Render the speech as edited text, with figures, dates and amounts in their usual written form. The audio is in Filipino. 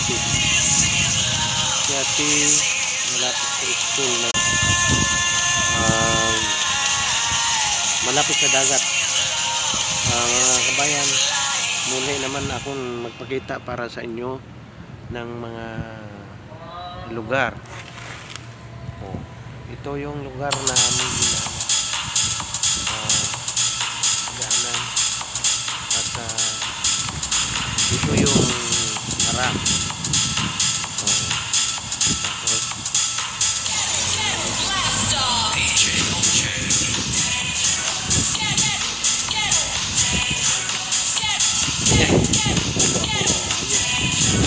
Ate. Si Ate, malapit sa school na malapit sa dagat. Mga kabayan, muli naman akong magpakita para sa inyo ng mga lugar. Ito yung lugar na aming daanan at ito yung